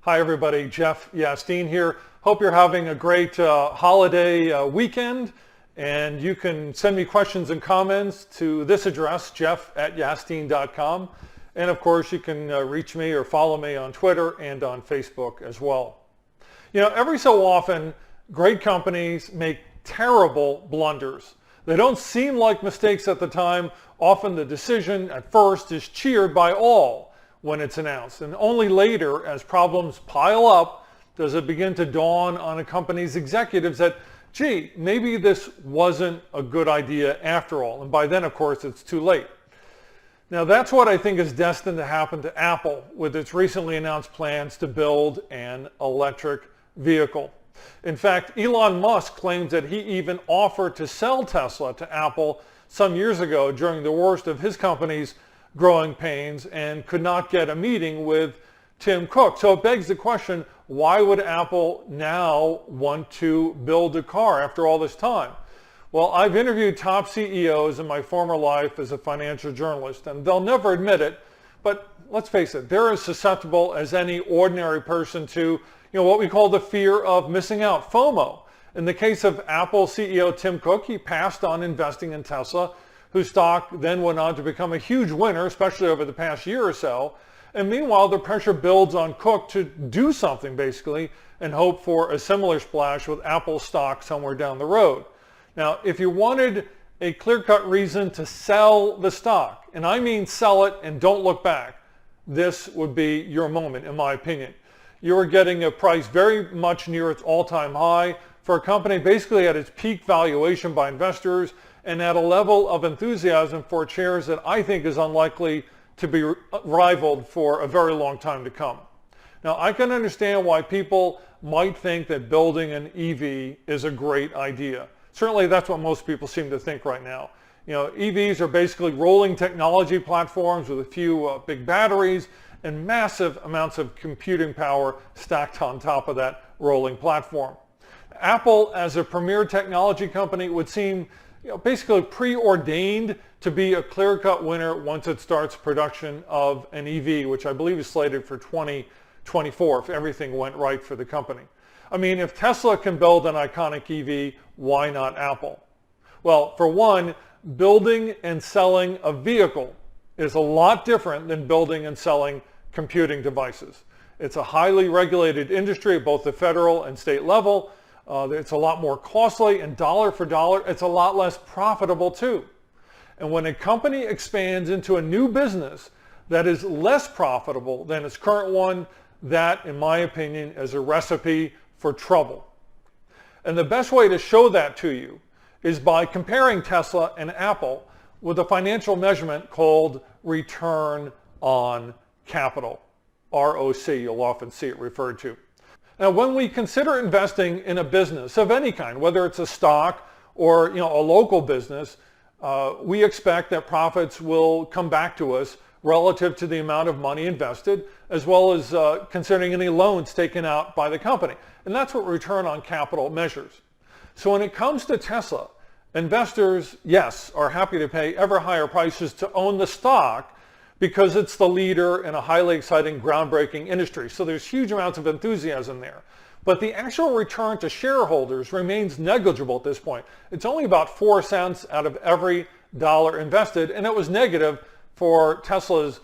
Hi everybody, Jeff Yastine here. Hope you're having a great holiday weekend, and you can send me questions and comments to this address, jeff@yastine.com. And of course you can reach me or follow me on Twitter and on Facebook as well. You know, every so often great companies make terrible blunders. They don't seem like mistakes at the time. Often the decision at first is cheered by all when it's announced, and only later, as problems pile up, does it begin to dawn on a company's executives that, gee, maybe this wasn't a good idea after all. And by then, of course, it's too late. Now, that's what I think is destined to happen to Apple with its recently announced plans to build an electric vehicle. In fact, Elon Musk claims that he even offered to sell Tesla to Apple some years ago during the worst of his company's growing pains and could not get a meeting with Tim Cook. So it begs the question, why would Apple now want to build a car after all this time? Well, I've interviewed top CEOs in my former life as a financial journalist, and they'll never admit it, but let's face it, they're as susceptible as any ordinary person to, what we call the fear of missing out, FOMO. In the case of Apple CEO Tim Cook, he passed on investing in Tesla, whose stock then went on to become a huge winner, especially over the past year or so. And meanwhile, the pressure builds on Cook to do something, basically, and hope for a similar splash with Apple stock somewhere down the road. Now, if you wanted a clear-cut reason to sell the stock, and I mean sell it and don't look back, this would be your moment, in my opinion. You are getting a price very much near its all-time high for a company basically at its peak valuation by investors, and at a level of enthusiasm for shares that I think is unlikely to be rivaled for a very long time to come. Now, I can understand why people might think that building an EV is a great idea. Certainly that's what most people seem to think right now. EVs are basically rolling technology platforms with a few big batteries and massive amounts of computing power stacked on top of that rolling platform. Apple, as a premier technology company, would seem basically preordained to be a clear-cut winner once it starts production of an EV, which I believe is slated for 2024 if everything went right for the company. I mean, if Tesla can build an iconic EV, why not Apple? Well, for one, building and selling a vehicle is a lot different than building and selling computing devices. It's a highly regulated industry at both the federal and state level. It's a lot more costly, and dollar for dollar, it's a lot less profitable too. And when a company expands into a new business that is less profitable than its current one, that, in my opinion, is a recipe for trouble. And the best way to show that to you is by comparing Tesla and Apple with a financial measurement called return on capital, ROC. You'll often see it referred to. Now, when we consider investing in a business of any kind, whether it's a stock or a local business, we expect that profits will come back to us relative to the amount of money invested, as well as considering any loans taken out by the company. And that's what return on capital measures. So when it comes to Tesla, investors, yes, are happy to pay ever higher prices to own the stock because it's the leader in a highly exciting, groundbreaking industry. So there's huge amounts of enthusiasm there. But the actual return to shareholders remains negligible at this point. It's only about 4 cents out of every dollar invested, and it was negative for Tesla's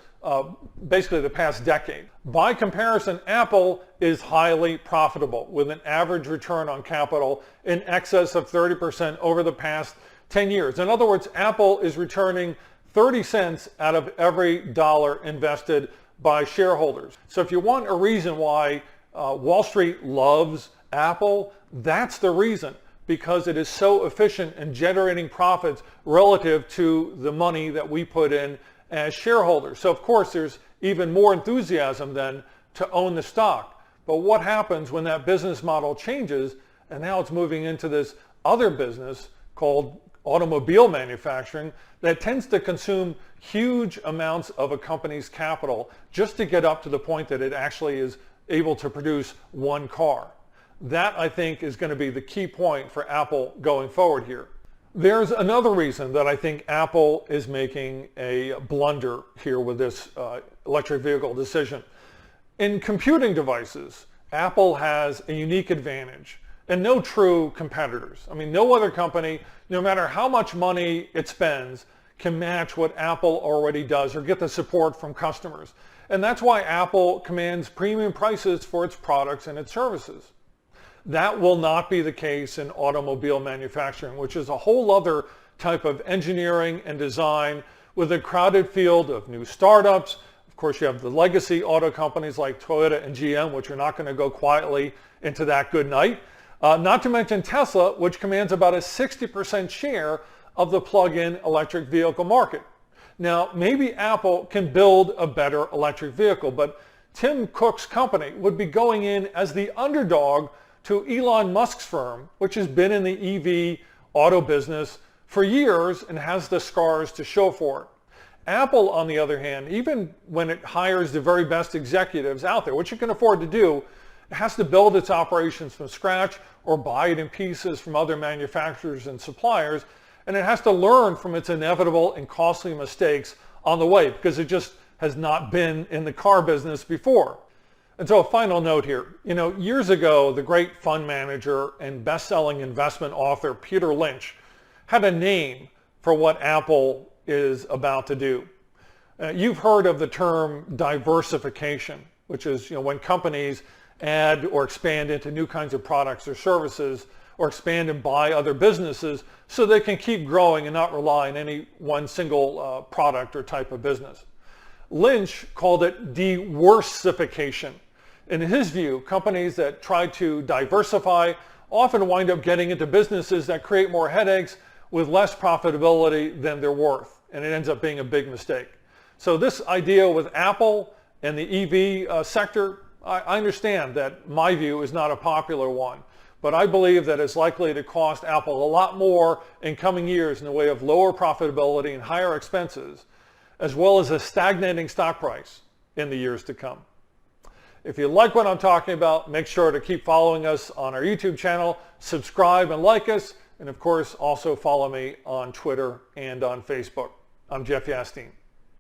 basically the past decade. By comparison, Apple is highly profitable with an average return on capital in excess of 30% over the past 10 years. In other words, Apple is returning 30 cents out of every dollar invested by shareholders. So if you want a reason why Wall Street loves Apple, that's the reason, because it is so efficient in generating profits relative to the money that we put in as shareholders. So of course there's even more enthusiasm then to own the stock. But what happens when that business model changes and now it's moving into this other business called automobile manufacturing that tends to consume huge amounts of a company's capital just to get up to the point that it actually is able to produce one car? That, I think, is going to be the key point for Apple going forward here. There's another reason that I think Apple is making a blunder here with this electric vehicle decision. In computing devices, Apple has a unique advantage and no true competitors. I mean, no other company, no matter how much money it spends, can match what Apple already does or get the support from customers. And that's why Apple commands premium prices for its products and its services. That will not be the case in automobile manufacturing, which is a whole other type of engineering and design with a crowded field of new startups. Of course, you have the legacy auto companies like Toyota and GM, which are not going to go quietly into that good night. Not to mention Tesla, which commands about a 60% share of the plug-in electric vehicle market. Now, maybe Apple can build a better electric vehicle, but Tim Cook's company would be going in as the underdog to Elon Musk's firm, which has been in the EV auto business for years and has the scars to show for it. Apple, on the other hand, even when it hires the very best executives out there, which it can afford to do, it has to build its operations from scratch or buy it in pieces from other manufacturers and suppliers, and it has to learn from its inevitable and costly mistakes on the way because it just has not been in the car business before. And so a final note here, years ago, the great fund manager and best-selling investment author Peter Lynch had a name for what Apple is about to do. You've heard of the term diversification, which is when companies add or expand into new kinds of products or services or expand and buy other businesses so they can keep growing and not rely on any one single product or type of business. Lynch called it diversification. In his view, companies that try to diversify often wind up getting into businesses that create more headaches with less profitability than they're worth, and it ends up being a big mistake. So this idea with Apple and the EV sector, I understand that my view is not a popular one, but I believe that it's likely to cost Apple a lot more in coming years in the way of lower profitability and higher expenses, as well as a stagnating stock price in the years to come. If you like what I'm talking about, make sure to keep following us on our YouTube channel, subscribe and like us, and of course also follow me on Twitter and on Facebook. I'm Jeff Yastine.